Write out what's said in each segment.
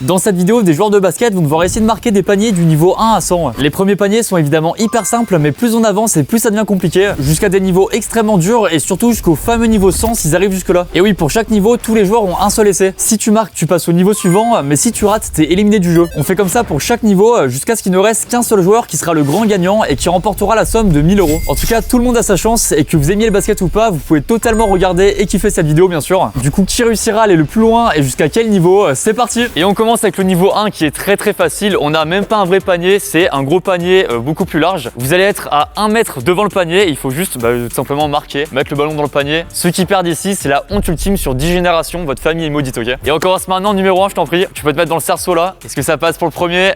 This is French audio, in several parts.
Dans cette vidéo, des joueurs de basket vont devoir essayer de marquer des paniers du niveau 1 à 100. Les premiers paniers sont évidemment hyper simples, mais plus on avance et plus ça devient compliqué, jusqu'à des niveaux extrêmement durs et surtout jusqu'au fameux niveau 100 s'ils arrivent jusque là. Et oui, pour chaque niveau, tous les joueurs ont un seul essai. Si tu marques, tu passes au niveau suivant, mais si tu rates, t'es éliminé du jeu. On fait comme ça pour chaque niveau jusqu'à ce qu'il ne reste qu'un seul joueur qui sera le grand gagnant et qui remportera la somme de 1000 €. En tout cas, tout le monde a sa chance et que vous aimiez le basket ou pas, vous pouvez totalement regarder et kiffer cette vidéo bien sûr. Du coup, qui réussira à aller le plus loin et jusqu'à quel niveau? C'est parti. Et on commence avec le niveau 1 qui est très facile. On n'a même pas un vrai panier, c'est un gros panier beaucoup plus large. Vous allez être à 1 mètre devant le panier, il faut juste tout simplement marquer, mettre le ballon dans le panier. Ceux qui perdent ici, c'est la honte ultime sur 10 générations, votre famille est maudite, ok? Et on commence maintenant, numéro 1, je t'en prie. Tu peux te mettre dans le cerceau là. Est-ce que ça passe pour le premier?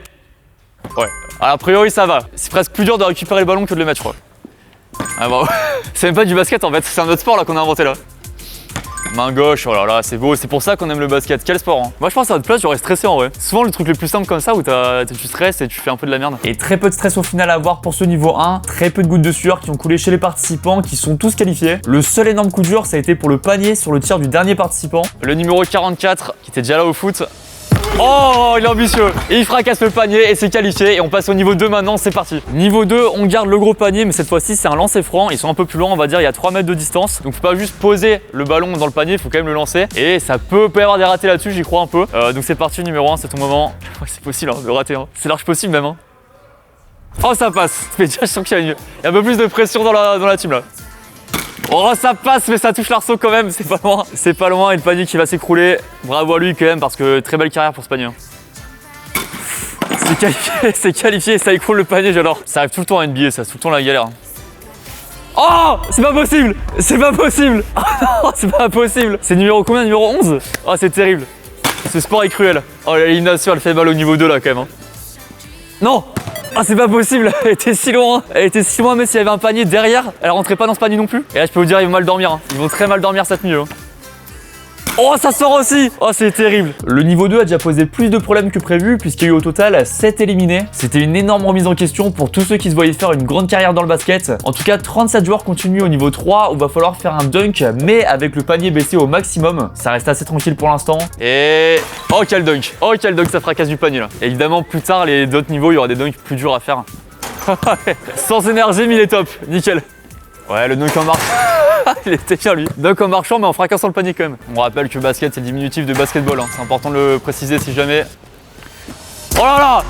Ouais. Alors, a priori, ça va. C'est presque plus dur de récupérer le ballon que de le mettre, je crois. Ah bon. C'est même pas du basket en fait, c'est un autre sport là qu'on a inventé là. Main gauche, oh là là, c'est beau, c'est pour ça qu'on aime le basket. Quel sport hein. Moi je pense à votre place, j'aurais stressé en vrai. Souvent le truc le plus simple comme ça où tu stresses et tu fais un peu de la merde. Et très peu de stress au final à avoir pour ce niveau 1. Très peu de gouttes de sueur qui ont coulé chez les participants qui sont tous qualifiés. Le seul énorme coup dur, ça a été pour le panier sur le tir du dernier participant. Le numéro 44 qui était déjà là au foot. Oh, il est ambitieux. Et il fracasse le panier et c'est qualifié. Et on passe au niveau 2 maintenant, c'est parti. Niveau 2, on garde le gros panier, mais cette fois-ci, c'est un lancer franc. Ils sont un peu plus loin, on va dire, il y a 3 mètres de distance. Donc, faut pas juste poser le ballon dans le panier, il faut quand même le lancer. Et ça peut y avoir des ratés là-dessus, j'y crois un peu. Donc, c'est parti, numéro 1, c'est ton moment. Ouais, c'est possible hein, de rater. Hein. C'est large possible même. Hein. Oh, ça passe. Mais déjà, je sens qu'il y a un peu plus de pression dans la team là. Oh ça passe mais ça touche l'arceau quand même, c'est pas loin. C'est pas loin et le panier qui va s'écrouler. Bravo à lui quand même parce que très belle carrière pour ce panier. C'est qualifié, ça écroule le panier, j'adore. Ça arrive tout le temps à NBA, ça, tout le temps la galère. Oh c'est pas possible. C'est pas possible. Oh non, c'est pas possible. C'est numéro combien? Numéro 11. Oh c'est terrible. Ce sport est cruel. Oh l'élimination elle fait mal au niveau 2 là quand même. Hein. Non. Ah c'est pas possible, elle était si loin. Elle était si loin mais s'il y avait un panier derrière, elle rentrait pas dans ce panier non plus. Et là je peux vous dire ils vont mal dormir, hein. Ils vont très mal dormir cette nuit. Hein. Oh ça sort aussi. Oh c'est terrible. Le niveau 2 a déjà posé plus de problèmes que prévu puisqu'il y a eu au total 7 éliminés. C'était une énorme remise en question pour tous ceux qui se voyaient faire une grande carrière dans le basket. En tout cas 37 joueurs continuent au niveau 3 où va falloir faire un dunk mais avec le panier baissé au maximum. Ça reste assez tranquille pour l'instant. Et... oh quel dunk. Oh quel dunk, ça fracasse du panier là. Et évidemment plus tard les d'autres niveaux il y aura des dunks plus durs à faire. Sans énergie mais il est top. Nickel. Ouais le dunk en marche. Il était bien lui. Donc en marchant mais en fracassant le panier quand même. On rappelle que basket c'est le diminutif de basketball. Hein. C'est important de le préciser si jamais. Oh là là.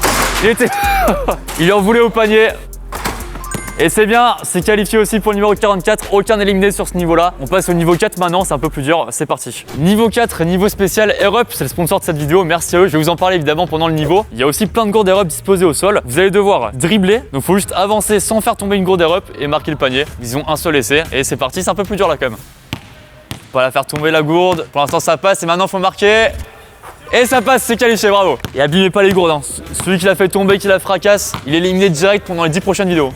Il était. Il en voulait au panier. Et c'est bien, c'est qualifié aussi pour le numéro 44, aucun éliminé sur ce niveau-là. On passe au niveau 4 maintenant, c'est un peu plus dur, c'est parti. Niveau 4, niveau spécial Air Up, c'est le sponsor de cette vidéo, merci à eux. Je vais vous en parler évidemment pendant le niveau. Il y a aussi plein de gourdes Air Up disposées au sol. Vous allez devoir dribbler, donc il faut juste avancer sans faire tomber une gourde Air Up et marquer le panier. Ils ont un seul essai et c'est parti, c'est un peu plus dur là quand même. Faut pas la faire tomber la gourde, pour l'instant ça passe et maintenant il faut marquer. Et ça passe, c'est qualifié, bravo. Et abîmez pas les gourdes, hein. Celui qui l'a fait tomber, qui la fracasse, il est éliminé direct pendant les 10 prochaines vidéos.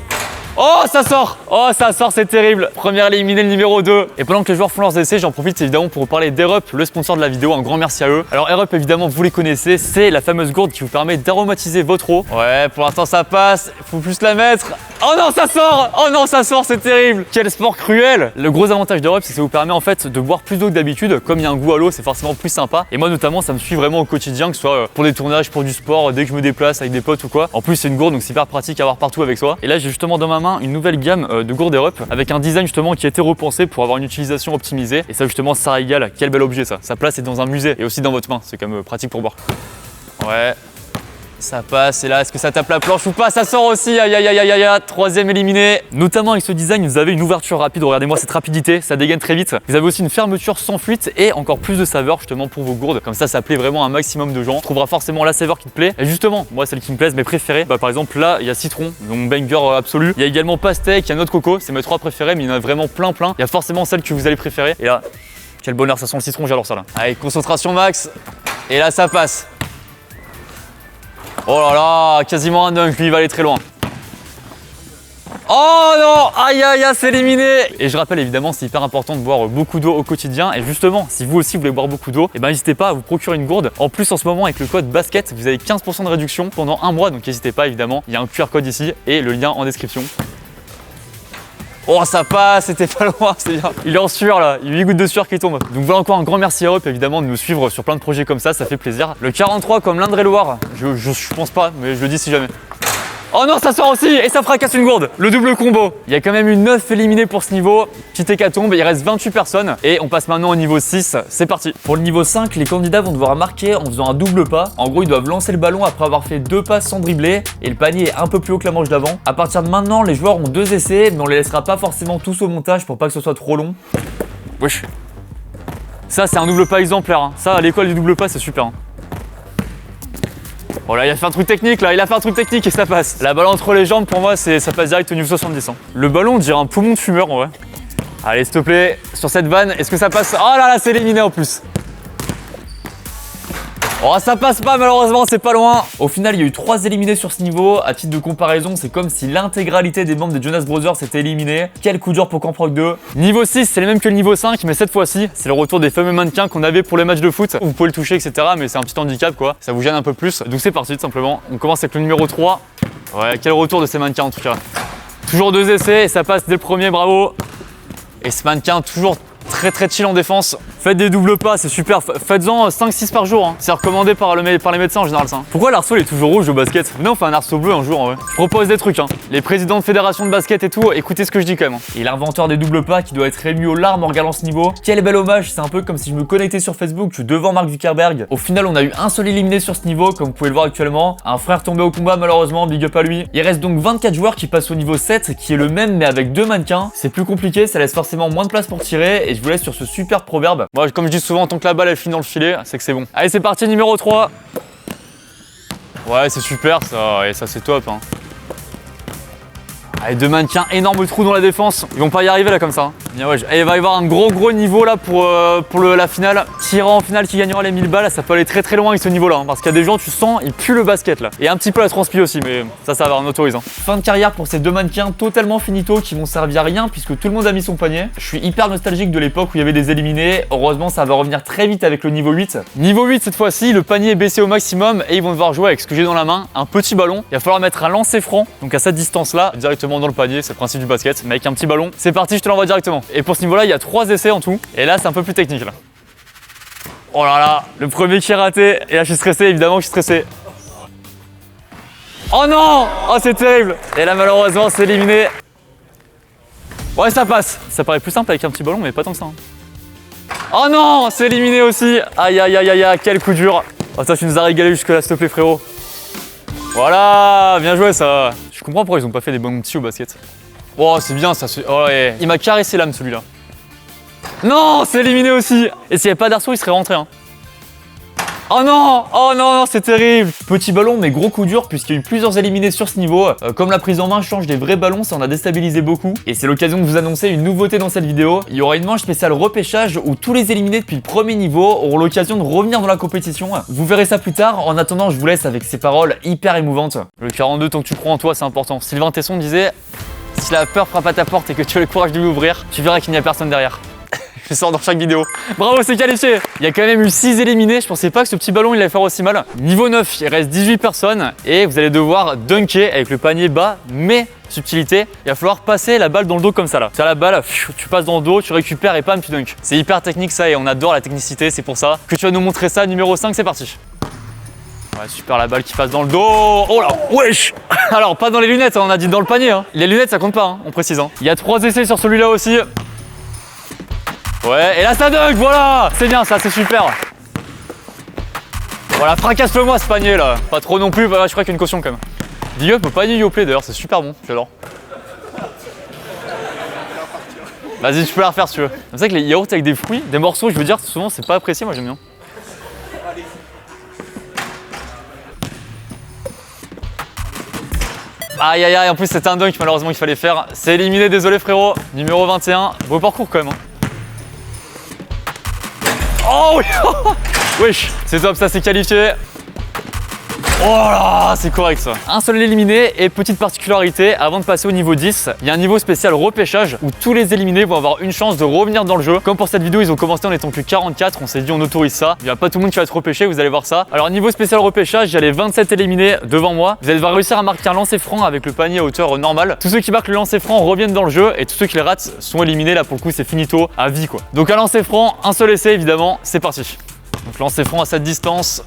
Oh ça sort. Oh ça sort, c'est terrible. Première éliminée, le numéro 2. Et pendant que les joueurs font leurs essais, j'en profite évidemment pour vous parler d'Air Up, le sponsor de la vidéo, un grand merci à eux. Alors Air Up évidemment vous les connaissez, c'est la fameuse gourde qui vous permet d'aromatiser votre eau. Ouais pour l'instant ça passe, faut plus la mettre. Oh non ça sort. Oh non ça sort, c'est terrible. Quel sport cruel. Le gros avantage d'Air Up c'est que ça vous permet en fait de boire plus d'eau que d'habitude. Comme il y a un goût à l'eau c'est forcément plus sympa. Et moi notamment ça me suit vraiment au quotidien, que ce soit pour des tournages, pour du sport, dès que je me déplace avec des potes ou quoi. En plus c'est une gourde donc c'est hyper pratique à avoir partout avec soi. Et là j'ai justement dans ma main une nouvelle gamme de gourde Air Up avec un design justement qui a été repensé pour avoir une utilisation optimisée. Et ça justement ça régale. Quel bel objet ça. Sa place est dans un musée et aussi dans votre main. C'est quand même pratique pour boire. Ouais. Ça passe, et là, est-ce que ça tape la planche ou pas? Ça sort aussi, aïe aïe aïe aïe aïe, troisième éliminé. Notamment avec ce design, vous avez une ouverture rapide, regardez-moi cette rapidité, ça dégaine très vite. Vous avez aussi une fermeture sans fuite et encore plus de saveur justement pour vos gourdes. Comme ça plaît vraiment à un maximum de gens. Tu trouveras forcément la saveur qui te plaît. Et justement, moi, celle qui me plaise, mes préférées, par exemple là, il y a citron, mon banger absolu. Il y a également pastèque, il y a noix de coco, c'est mes 3 préférés, mais il y en a vraiment plein. Il y a forcément celle que vous allez préférer. Et là, quel bonheur, ça sent le citron, j'adore ça là. Allez, concentration max. Et là, ça passe. Oh là là, quasiment un dunk, lui il va aller très loin. Oh non, aïe aïe aïe, c'est éliminé. Et je rappelle évidemment, c'est hyper important de boire beaucoup d'eau au quotidien. Et justement, si vous aussi voulez boire beaucoup d'eau, n'hésitez pas à vous procurer une gourde. En plus, en ce moment, avec le code BASKET, vous avez 15% de réduction pendant un mois. Donc n'hésitez pas évidemment, il y a un QR code ici et le lien en description. Oh ça passe, c'était pas loin, c'est bien. Il est en sueur là, il y a 8 gouttes de sueur qui tombent. Donc voilà encore un grand merci à eux évidemment de nous suivre sur plein de projets comme ça fait plaisir. Le 43 comme l'Indre-et-Loire, je pense pas, mais je le dis si jamais. Oh non, ça sort aussi et ça fracasse une gourde. Le double combo. Il y a quand même eu 9 éliminés pour ce niveau. Petite hécatombe, il reste 28 personnes. Et on passe maintenant au niveau 6. C'est parti. Pour le niveau 5, les candidats vont devoir marquer en faisant un double pas. En gros, ils doivent lancer le ballon après avoir fait 2 passes sans dribbler. Et le panier est un peu plus haut que la manche d'avant. À partir de maintenant, les joueurs ont 2 essais, mais on les laissera pas forcément tous au montage pour pas que ce soit trop long. Wesh. Ça, c'est un double pas exemplaire. Hein. Ça, à l'école du double pas, c'est super. Hein. Oh là, il a fait un truc technique là, il a fait un truc technique et ça passe. La balle entre les jambes, pour moi, ça passe direct au niveau 70. Hein. Le ballon, on dirait un poumon de fumeur en vrai. Allez, s'il te plaît, sur cette vanne, est-ce que ça passe? Oh là là, c'est éliminé en plus. Oh, ça passe pas malheureusement, c'est pas loin. Au final, il y a eu 3 éliminés sur ce niveau. À titre de comparaison, c'est comme si l'intégralité des membres des Jonas Brothers s'était éliminée. Quel coup dur pour Camproc 2. Niveau 6, c'est les mêmes que le niveau 5, mais cette fois-ci, c'est le retour des fameux mannequins qu'on avait pour les matchs de foot. Vous pouvez le toucher, etc. Mais c'est un petit handicap quoi. Ça vous gêne un peu plus. Donc c'est parti tout simplement. On commence avec le numéro 3. Ouais, quel retour de ces mannequins en tout cas. Toujours 2 essais et ça passe dès le premier, bravo. Et ce mannequin toujours très chill en défense. Faites des doubles pas, c'est super. Faites-en 5-6 par jour. Hein. C'est recommandé par les médecins en général ça. Pourquoi l'arceau il est toujours rouge au basket? Venez on fait un arceau bleu un jour en vrai. Je propose des trucs. Hein. Les présidents de fédération de basket et tout, écoutez ce que je dis quand même. Et l'inventeur des doubles pas qui doit être ému aux larmes en regardant ce niveau. Quel bel hommage, c'est un peu comme si je me connectais sur Facebook, je suis devant Mark Zuckerberg. Au final on a eu un seul éliminé sur ce niveau comme vous pouvez le voir actuellement. Un frère tombé au combat malheureusement, big up à lui. Il reste donc 24 joueurs qui passent au niveau 7 qui est le même mais avec 2 mannequins. C'est plus compliqué, ça laisse forcément moins de place pour tirer et je vous laisse sur ce super proverbe. Moi comme je dis souvent, tant que la balle elle finit dans le filet, c'est que c'est bon. Allez c'est parti, numéro 3. Ouais c'est super ça, et ça c'est top hein. Allez 2 mannequins, énorme trou dans la défense. Ils vont pas y arriver là comme ça. Hein. Bien, ouais, il va y avoir un gros niveau là pour la finale. Tirant en finale qui gagnera les 1000 balles, ça peut aller très loin avec ce niveau là. Hein, parce qu'il y a des gens, tu sens, ils puent le basket là. Et un petit peu la transpi aussi, mais ça va, on autorise. Hein. Fin de carrière pour ces 2 mannequins totalement finito qui vont servir à rien puisque tout le monde a mis son panier. Je suis hyper nostalgique de l'époque où il y avait des éliminés. Heureusement, ça va revenir très vite avec le niveau 8. Niveau 8 cette fois-ci, le panier est baissé au maximum et ils vont devoir jouer avec ce que j'ai dans la main, un petit ballon. Il va falloir mettre un lancer franc, donc à cette distance là, directement dans le panier, c'est le principe du basket, mais avec un petit ballon. C'est parti, je te l'envoie directement. Et pour ce niveau-là, il y a 3 essais en tout. Et là, c'est un peu plus technique là. Oh là là, le premier qui est raté. Et là, je suis stressé, évidemment que je suis stressé. Oh non! Oh, c'est terrible. Et là, malheureusement, c'est éliminé. Ouais, ça passe. Ça paraît plus simple avec un petit ballon, mais pas tant que ça. Hein. Oh non! C'est éliminé aussi. Aïe, aïe, aïe, aïe, aïe, quel coup dur. Oh, toi, tu nous as régalé jusque-là, s'il te plaît, frérot. Voilà, bien joué ça. Je comprends pourquoi ils ont pas fait des bons petits au basket. Oh, c'est bien ça. Oh, ouais. Il m'a caressé l'âme celui-là. Non, c'est éliminé aussi. Et s'il n'y avait pas d'arceau, il serait rentré. Hein. Oh non, c'est terrible. Petit ballon, mais gros coup dur puisqu'il y a eu plusieurs éliminés sur ce niveau. Comme la prise en main change des vrais ballons, ça en a déstabilisé beaucoup. Et c'est l'occasion de vous annoncer une nouveauté dans cette vidéo. Il y aura une manche spéciale repêchage où tous les éliminés depuis le premier niveau auront l'occasion de revenir dans la compétition. Vous verrez ça plus tard. En attendant, je vous laisse avec ces paroles hyper émouvantes. Le 42, tant que tu crois en toi, c'est important. Sylvain Tesson disait: si la peur frappe à ta porte et que tu as le courage de l'ouvrir, tu verras qu'il n'y a personne derrière. Je sors dans chaque vidéo. Bravo, c'est qualifié. Il y a quand même eu 6 éliminés. Je pensais pas que ce petit ballon il allait faire aussi mal. Niveau 9, il reste 18 personnes et vous allez devoir dunker avec le panier bas, mais subtilité, il va falloir passer la balle dans le dos comme ça là. Tu as la balle, tu passes dans le dos, tu récupères et pam, tu dunks. C'est hyper technique ça et on adore la technicité, c'est pour ça que tu vas nous montrer ça. Numéro 5, c'est parti. Ouais, super, la balle qui passe dans le dos. Oh là, wesh. Alors, pas dans les lunettes, on a dit dans le panier. Hein. Les lunettes, ça compte pas, hein, on précise. Hein. Il y a 3 essais sur celui-là aussi. Ouais, et là ça dunk, voilà. C'est bien ça, c'est super. Voilà, fracasse-le-moi ce panier là. Pas trop non plus, voilà, je crois qu'il y a une caution quand même. Big up au panier Yoplait d'ailleurs, c'est super bon, j'adore. Vas-y, tu peux la refaire si tu veux. C'est ça que les yaourts avec des fruits, des morceaux, je veux dire, souvent c'est pas apprécié, moi j'aime bien. Aïe aïe aïe, en plus c'était un dunk malheureusement qu'il fallait faire. C'est éliminé, désolé frérot. Numéro 21, beau parcours quand même. Hein. Oh oui. Wesh, c'est top, ça c'est qualifié. Oh là, c'est correct ça. Un seul éliminé et petite particularité, avant de passer au niveau 10, il y a un niveau spécial repêchage où tous les éliminés vont avoir une chance de revenir dans le jeu. Comme pour cette vidéo, ils ont commencé en étant que 44, on s'est dit on autorise ça. Il n'y a pas tout le monde qui va être repêché, vous allez voir ça. Alors niveau spécial repêchage, il y a les 27 éliminés devant moi. Vous allez devoir réussir à marquer un lancer franc avec le panier à hauteur normale. Tous ceux qui marquent le lancer franc reviennent dans le jeu et tous ceux qui les ratent sont éliminés. Là pour le coup c'est finito à vie quoi. Donc un lancer franc, un seul essai évidemment, c'est parti. Donc lancer franc à cette distance.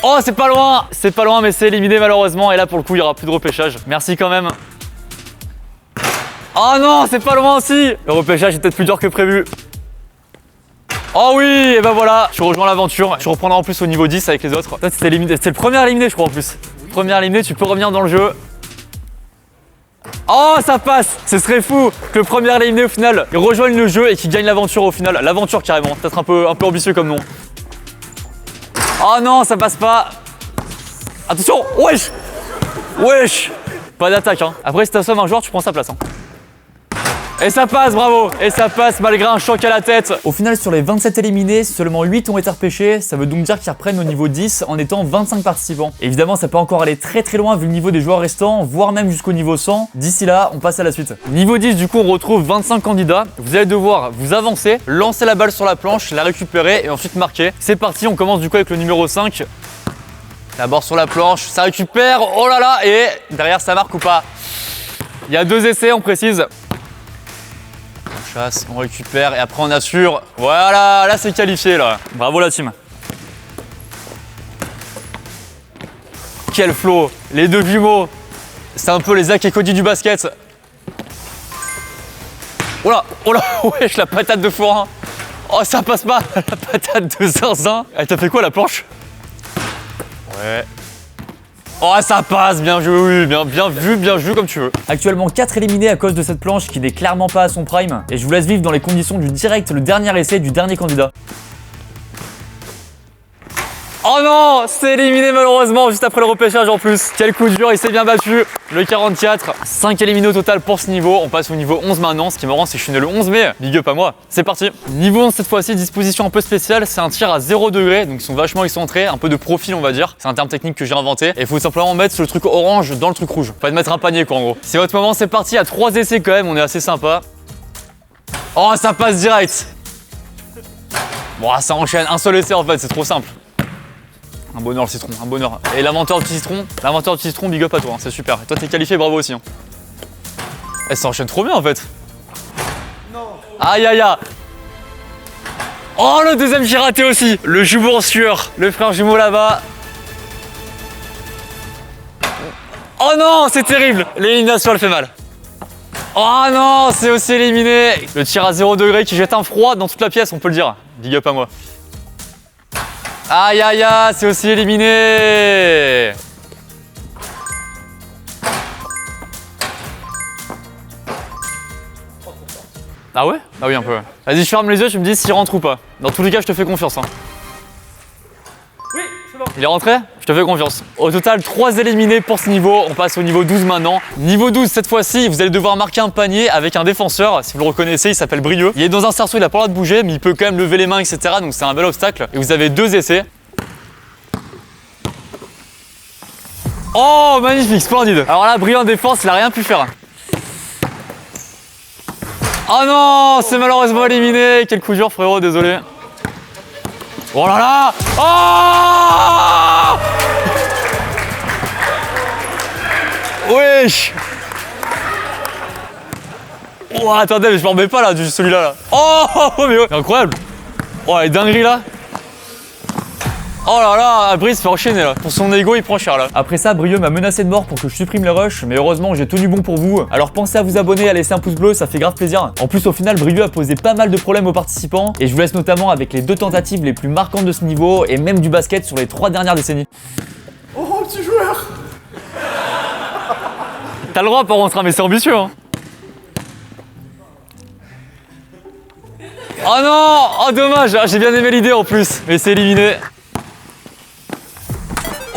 Oh c'est pas loin mais c'est éliminé malheureusement et là pour le coup il n'y aura plus de repêchage. Merci quand même. Oh non c'est pas loin aussi. Le repêchage est peut-être plus dur que prévu. Oh oui et ben voilà, tu rejoins l'aventure. Tu reprendras en plus au niveau 10 avec les autres. C'est le premier éliminé je crois en plus. Premier éliminé, tu peux revenir dans le jeu. Oh ça passe. Ce serait fou que le premier éliminé au final il rejoigne le jeu et qu'il gagne l'aventure au final. L'aventure carrément, peut-être un peu ambitieux comme nom. Oh non, ça passe pas. Attention, wesh. Wesh. Pas d'attaque hein. Après si t'assommes un joueur, tu prends sa place hein. Et ça passe, bravo. Et ça passe malgré un choc à la tête. Au final, sur les 27 éliminés, seulement 8 ont été repêchés. Ça veut donc dire qu'ils reprennent au niveau 10 en étant 25 participants. Évidemment, ça peut encore aller très très loin vu le niveau des joueurs restants, voire même jusqu'au niveau 100. D'ici là, on passe à la suite. Niveau 10, du coup, on retrouve 25 candidats. Vous allez devoir vous avancer, lancer la balle sur la planche, la récupérer et ensuite marquer. C'est parti, on commence du coup avec le numéro 5. D'abord sur la planche, ça récupère, oh là là, et derrière ça marque ou pas? Il y a 2 essais, on précise. On chasse, on récupère et après on assure. Voilà, là c'est qualifié là. Bravo la team. Quel flow, les 2 jumeaux. C'est un peu les Zach et Cody du basket. Oh là, wesh, la patate de forain. Oh ça passe pas, la patate de zinzin. Elle t'a fait quoi la planche? Ouais. Oh ça passe, bien joué, bien vu comme tu veux. Actuellement 4 éliminés à cause de cette planche qui n'est clairement pas à son prime. Et je vous laisse vivre dans les conditions du direct, le dernier essai du dernier candidat. Oh non, c'est éliminé malheureusement juste après le repêchage en plus. Quel coup dur, il s'est bien battu. Le 44, 5 éliminés au total pour ce niveau. On passe au niveau 11 maintenant. Ce qui est marrant, c'est que je suis né le 11 mai. Big up à moi. C'est parti. Niveau 11 cette fois-ci, disposition un peu spéciale. C'est un tir à 0 degré, donc ils sont vachement excentrés, un peu de profil on va dire. C'est un terme technique que j'ai inventé. Et il faut simplement mettre le truc orange dans le truc rouge. Pas de mettre un panier quoi en gros. C'est votre moment, c'est parti. À 3 essais quand même, on est assez sympa. Oh ça passe direct. Bon ça enchaîne, un seul essai en fait, c'est trop simple. Un bonheur le citron, un bonheur. Et l'inventeur du citron, big up à toi, hein, c'est super. Et toi t'es qualifié, bravo aussi. Hein. Eh, ça enchaîne trop bien en fait. Non. Aïe aïe aïe. Oh le deuxième j'ai raté aussi. Le jumeau en sueur, le frère jumeau là-bas. Oh non, c'est terrible. L'élimination elle fait mal. Oh non, c'est aussi éliminé. Le tir à 0 degré qui jette un froid dans toute la pièce, on peut le dire. Big up à moi. Aïe aïe aïe, c'est aussi éliminé. Ah ouais? Ah oui un peu. Vas-y, je ferme les yeux, tu me dis s'il rentre ou pas. Dans tous les cas, je te fais confiance. Hein. Oui, c'est bon. Il est rentré? Je te fais confiance. Au total, 3 éliminés pour ce niveau. On passe au niveau 12 maintenant. Niveau 12, cette fois-ci, vous allez devoir marquer un panier avec un défenseur. Si vous le reconnaissez, il s'appelle Brieux. Il est dans un cerceau, il a pas le droit de bouger, mais il peut quand même lever les mains, etc. Donc c'est un bel obstacle. Et vous avez 2 essais. Oh, magnifique, splendide. Alors là, Brieux en défense, il a rien pu faire. Oh non, c'est malheureusement éliminé. Quel coup dur, frérot, désolé. Oh là là. Oh wesh. Oh, attendez, mais je m'en remets pas là, celui-là. Là. Oh, mais incroyable. Oh, les dingueries là. Oh là là, Brice se fait enchaîner là. Pour son ego, il prend cher là. Après ça, Brieux m'a menacé de mort pour que je supprime le rush, mais heureusement, j'ai tenu bon pour vous. Alors pensez à vous abonner, à laisser un pouce bleu, ça fait grave plaisir. En plus, au final, Brieux a posé pas mal de problèmes aux participants et je vous laisse notamment avec les 2 tentatives les plus marquantes de ce niveau et même du basket sur les 3 dernières décennies. Oh, petit joueur. T'as le droit par contre, mais c'est ambitieux hein. Oh non, oh dommage, j'ai bien aimé l'idée en plus, mais c'est éliminé.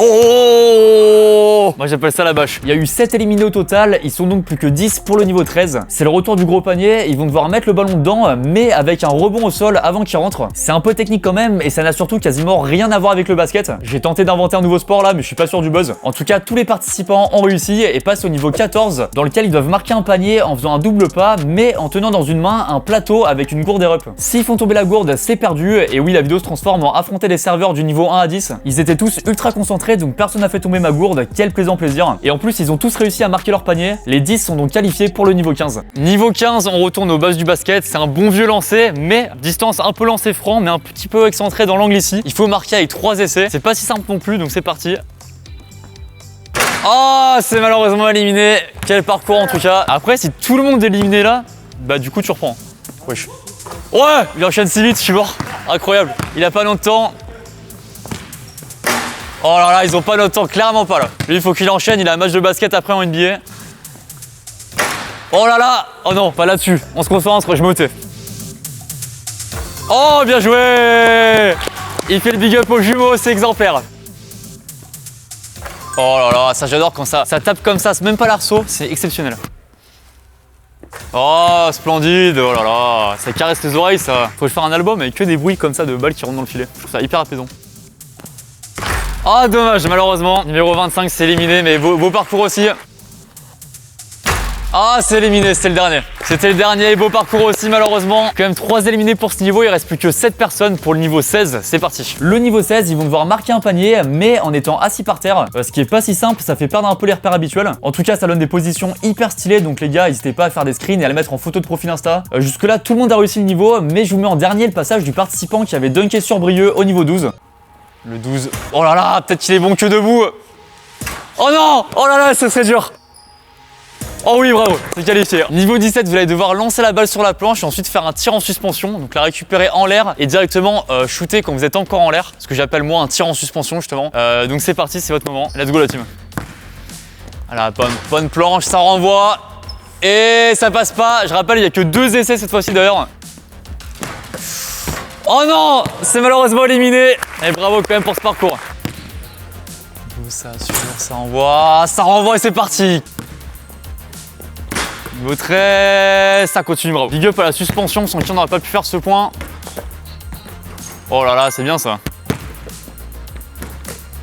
Oh, Oh, moi j'appelle ça la bâche. Il y a eu 7 éliminés au total, ils sont donc plus que 10 pour le niveau 13. C'est le retour du gros panier, ils vont devoir mettre le ballon dedans, mais avec un rebond au sol avant qu'il rentre. C'est un peu technique quand même, et ça n'a surtout quasiment rien à voir avec le basket. J'ai tenté d'inventer un nouveau sport là, mais je suis pas sûr du buzz. En tout cas, tous les participants ont réussi et passent au niveau 14, dans lequel ils doivent marquer un panier en faisant un double pas, mais en tenant dans une main un plateau avec une gourde air-up. S'ils font tomber la gourde, c'est perdu, et oui, la vidéo se transforme en affronter les serveurs du niveau 1 à 10. Ils étaient tous ultra concentrés, donc personne n'a fait tomber ma gourde, quel plaisant plaisir. Et en plus, ils ont tous réussi à marquer leur panier. Les 10 sont donc qualifiés pour le niveau 15. Niveau 15, on retourne aux bases du basket, c'est un bon vieux lancer, mais distance un peu lancé franc, mais un petit peu excentré dans l'angle ici. Il faut marquer avec 3 essais, c'est pas si simple non plus, donc c'est parti. Oh, c'est malheureusement éliminé. Quel parcours en tout cas. Après, si tout le monde est éliminé là, bah du coup tu reprends. Wesh. Ouais, il enchaîne si vite, je suis mort. Incroyable. Il a pas notre temps. Oh là là, ils ont pas notre temps, clairement pas là. Lui, il faut qu'il enchaîne, il a un match de basket après en NBA. Oh là là. Oh non, pas là-dessus. On se concentre, je me tais. Oh, bien joué. Il fait le big up aux jumeaux, c'est exemplaire. Oh là là, ça j'adore quand ça tape comme ça, c'est même pas l'arceau, c'est exceptionnel. Oh, splendide, oh là là, ça caresse les oreilles ça. Faut faire un album avec que des bruits comme ça de balles qui rentrent dans le filet. Je trouve ça hyper apaisant. Oh, dommage, malheureusement. Numéro 25, c'est éliminé, mais beau parcours aussi. Ah, c'est éliminé, c'était le dernier. C'était le dernier, beau parcours aussi malheureusement. Quand même 3 éliminés pour ce niveau, il reste plus que 7 personnes pour le niveau 16, c'est parti. Le niveau 16, ils vont devoir marquer un panier, mais en étant assis par terre, ce qui est pas si simple, ça fait perdre un peu les repères habituels. En tout cas, ça donne des positions hyper stylées, donc les gars, n'hésitez pas à faire des screens et à les mettre en photo de profil Insta. Jusque là, tout le monde a réussi le niveau, mais je vous mets en dernier le passage du participant qui avait dunké sur Brieux au niveau 12. Le 12, oh là là, peut-être qu'il est bon que debout. Oh non, oh là là, ça serait dur. Oh oui, bravo, c'est qualifié. Niveau 17, vous allez devoir lancer la balle sur la planche et ensuite faire un tir en suspension. Donc la récupérer en l'air et directement shooter quand vous êtes encore en l'air. Ce que j'appelle moi un tir en suspension justement. Donc c'est parti, c'est votre moment. Let's go la team. Voilà, bonne planche, ça renvoie. Et ça passe pas. Je rappelle, il n'y a que 2 essais cette fois-ci d'ailleurs. Oh non, c'est malheureusement éliminé. Et bravo quand même pour ce parcours. Ça assure, ça renvoie et c'est parti. Niveau 13, ça continue, bravo. Big up à la suspension, sans qui on n'aurait pas pu faire ce point. Oh là là, c'est bien ça.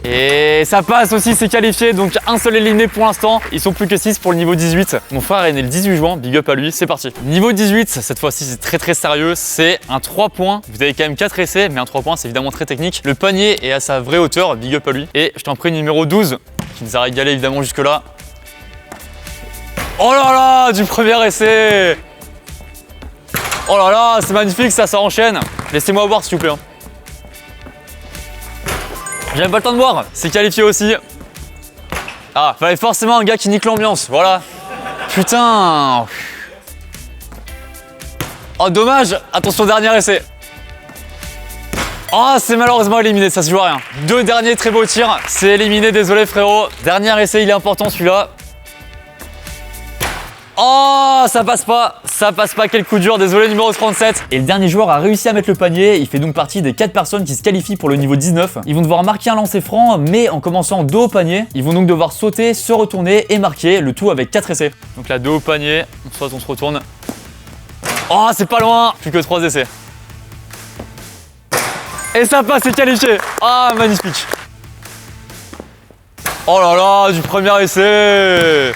Et ça passe aussi, c'est qualifié, donc un seul éliminé pour l'instant. Ils sont plus que 6 pour le niveau 18. Mon frère est né le 18 juin, big up à lui, c'est parti. Niveau 18, cette fois-ci c'est très sérieux, c'est un 3 points. Vous avez quand même 4 essais, mais un 3 points c'est évidemment très technique. Le panier est à sa vraie hauteur, big up à lui. Et je t'en prie, numéro 12, qui nous a régalé évidemment jusque là. Oh là là, du premier essai. Oh là là, c'est magnifique, ça enchaîne. Laissez-moi boire s'il vous plaît. J'aime pas le temps de boire, c'est qualifié aussi. Ah, fallait forcément un gars qui nique l'ambiance, voilà. Putain. Oh dommage, attention dernier essai. Oh, c'est malheureusement éliminé, ça se joue à rien. 2 derniers très beaux tirs, c'est éliminé, désolé frérot. Dernier essai, il est important celui-là. Oh, ça passe pas, quel coup dur, désolé, numéro 37. Et le dernier joueur a réussi à mettre le panier, il fait donc partie des 4 personnes qui se qualifient pour le niveau 19. Ils vont devoir marquer un lancer franc, mais en commençant dos au panier, ils vont donc devoir sauter, se retourner et marquer, le tout avec 4 essais. Donc là, dos au panier, soit on se retourne. Oh, c'est pas loin, plus que 3 essais. Et ça passe, c'est qualifié. Ah, magnifique. Oh là là, du premier essai.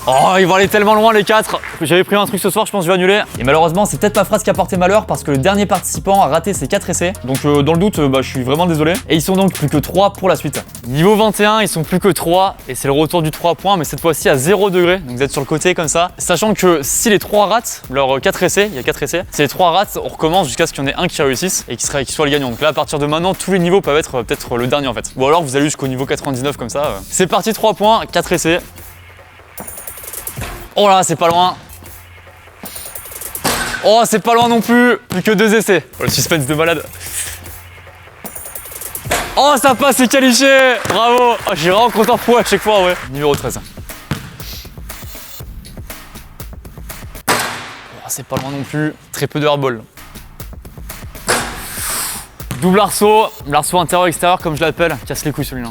Oh, ils vont aller tellement loin les 4. J'avais pris un truc ce soir, je pense que je vais annuler. Et malheureusement, c'est peut-être ma phrase qui a porté malheur parce que le dernier participant a raté ses 4 essais. Donc dans le doute, je suis vraiment désolé. Et ils sont donc plus que 3 pour la suite. Niveau 21, ils sont plus que 3 et c'est le retour du 3 points, mais cette fois-ci à 0 degré. Donc vous êtes sur le côté comme ça. Sachant que si les 3 ratent, leurs 4 essais, il y a 4 essais, si les 3 ratent, on recommence jusqu'à ce qu'il y en ait un qui réussisse et qui soit le gagnant. Donc là, à partir de maintenant, tous les niveaux peuvent être peut-être le dernier en fait. Ou alors vous allez jusqu'au niveau 99 comme ça. C'est parti, 3 points, 4 essais. Oh là, c'est pas loin. Oh, c'est pas loin non plus. Plus que 2 essais. Oh, le suspense de malade. Oh, ça passe, c'est qualifié. Bravo. Oh, j'ai vraiment content pour à chaque fois, ouais. Numéro 13. Oh, c'est pas loin non plus. Très peu de airball. Double arceau. L'arceau intérieur-extérieur, comme je l'appelle. Casse les couilles celui-là.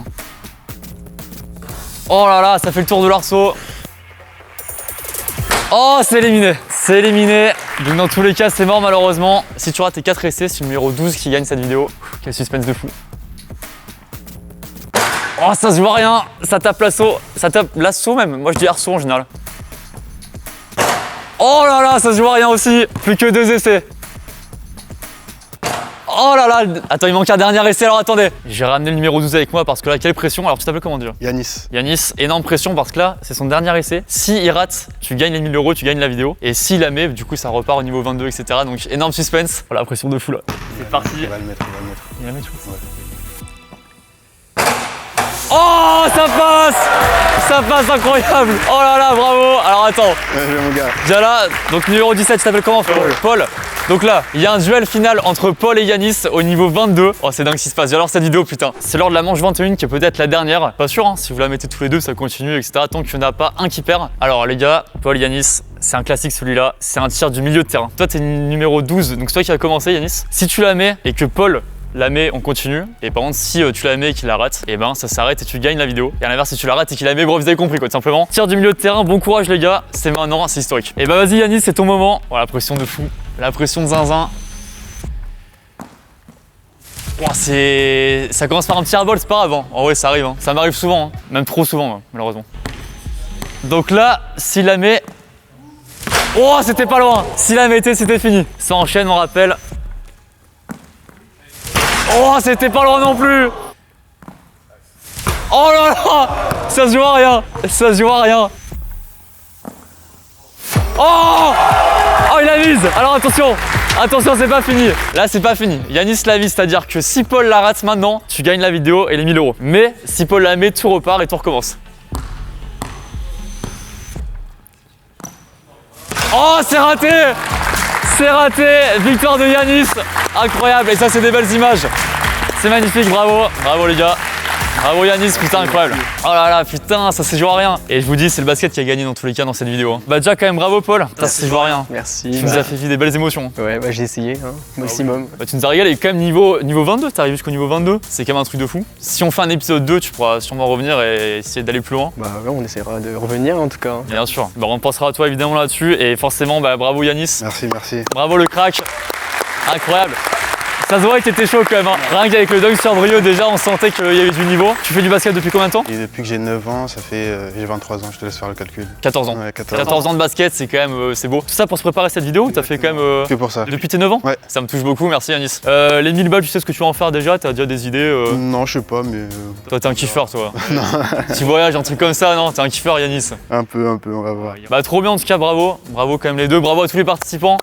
Oh là là, ça fait le tour de l'arceau. Oh, c'est éliminé. C'est éliminé. Donc dans tous les cas, c'est mort malheureusement. Si tu rates tes 4 essais, c'est le numéro 12 qui gagne cette vidéo. Quel suspense de fou. Oh, ça se voit rien. Ça tape l'assaut. Ça tape l'assaut même. Moi, je dis arceau en général. Oh là là, ça se voit rien aussi. Plus que 2 essais. Oh là là. Attends, il manque un dernier essai. Alors attendez. J'ai ramené le numéro 12 avec moi parce que là, quelle pression. Alors tu t'appelles comment déjà? Yanis. Yanis, énorme pression parce que là, c'est son dernier essai. S'il rate, tu gagnes les 1000 euros, tu gagnes la vidéo. Et s'il la met, du coup, ça repart au niveau 22, etc. Donc énorme suspense. Voilà, pression de fou là. C'est parti. Il va le mettre, il va le mettre. Il la met tout. Ouais. Oh, ça passe! Ça passe, incroyable! Oh là là, bravo! Alors attends, Ouais, mon gars. déjà là, donc numéro 17, tu t'appelles comment? Paul. Donc là, il y a un duel final entre Paul et Yanis au niveau 22. Oh, c'est dingue ce qui se passe. J'adore cette vidéo, putain. C'est lors de la manche 21 qui est peut-être la dernière. Pas sûr, hein, si vous la mettez tous les deux, ça continue, etc. Tant qu'il n'y en a pas un qui perd. Alors les gars, Paul, Yanis, c'est un classique celui-là. C'est un tir du milieu de terrain. Toi, t'es numéro 12, donc c'est toi qui vas commencer, Yanis. Si tu la mets et que Paul la met, on continue. Et par contre, si tu la mets et qu'il la rate, et ben ça s'arrête et tu gagnes la vidéo. Et à l'inverse, si tu la rates et qu'il la met, bref, vous avez compris quoi, tout simplement. Tir du milieu de terrain, bon courage les gars, c'est maintenant, c'est historique. Et bah vas-y Yanis, c'est ton moment. Voilà, la pression de fou, la pression de zinzin. Oh, ça commence par un petit airball, c'est pas grave. Hein. En vrai, ça arrive, hein. Ça m'arrive souvent, hein. Même trop souvent, hein, malheureusement. Donc là, s'il la met. Oh, c'était pas loin. S'il la mettait, c'était fini. Ça enchaîne, on rappelle. Oh, c'était pas loin non plus. Oh là là, ça se joue à rien. Ça se joue à rien. Oh, oh, il la vise. Alors attention, attention, c'est pas fini. Là, c'est pas fini. Yanis la vise, c'est-à-dire que si Paul la rate maintenant, tu gagnes la vidéo et les 1000 euros. Mais si Paul la met, tout repart et tout recommence. Oh, c'est raté. C'est raté. Victoire de Yanis. Incroyable. Et ça, c'est des belles images. C'est magnifique, bravo. Bravo les gars. Bravo Yanis, putain, incroyable. Oh là là, putain, ça se joue à rien. Et je vous dis, c'est le basket qui a gagné dans tous les cas dans cette vidéo. Hein. Bah déjà quand même, bravo Paul. Ça se joue à rien. Merci. Tu nous as fait vivre des belles émotions. Ouais, bah j'ai essayé, hein, maximum. Bah, tu nous as régalé. Et quand même niveau 22, t'arrives jusqu'au niveau 22. C'est quand même un truc de fou. Si on fait un épisode 2, tu pourras sûrement revenir et essayer d'aller plus loin. Bah ouais, on essaiera de revenir en tout cas. Hein. Bien sûr. Bah, on pensera à toi évidemment là-dessus. Et forcément, bah, bravo Yanis. Merci, merci. Bravo le crack. Incroyable. Ça se voit que t'étais chaud quand même. Hein. Rien qu'avec le dunk sur Brio, déjà on sentait qu'il y avait du niveau. Tu fais du basket depuis combien de temps? Et depuis que j'ai 9 ans, ça fait. J'ai 23 ans, je te laisse faire le calcul. 14 ans. Ouais, 14 ans de basket, c'est quand même c'est beau. Tout ça pour se préparer à cette vidéo, t'as fait quand même. Que pour ça. Depuis tes 9 ans? Ouais. Ça me touche beaucoup, merci Yanis. Les 1000 balles, tu sais ce que tu vas en faire déjà? T'as déjà des idées Non, je sais pas, mais. Toi, t'es un kiffeur, toi. Tu voyages, un truc comme ça, non? T'es un kiffeur, Yanis. Un peu, on va voir. Bah, trop bien en tout cas, bravo. Bravo quand même les deux, bravo à tous les participants.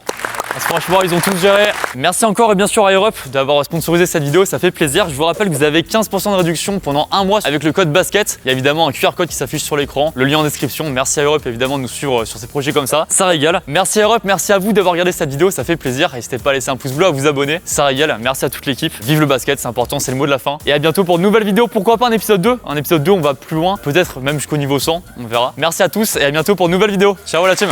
Parce que franchement, ils ont tous géré. Merci encore et bien sûr à Europe d'avoir sponsorisé cette vidéo, ça fait plaisir. Je vous rappelle que vous avez 15% de réduction pendant un mois avec le code basket. Il y a évidemment un QR code qui s'affiche sur l'écran, le lien en description. Merci à Europe évidemment de nous suivre sur ces projets comme ça régale. Merci à Europe, merci à vous d'avoir regardé cette vidéo, ça fait plaisir. N'hésitez pas à laisser un pouce bleu, à vous abonner, ça régale. Merci à toute l'équipe. Vive le basket, c'est important, c'est le mot de la fin. Et à bientôt pour de nouvelles vidéos, pourquoi pas un épisode 2. Un épisode 2, on va plus loin, peut-être même jusqu'au niveau 100, on verra. Merci à tous et à bientôt pour de nouvelles vidéos. Ciao la team.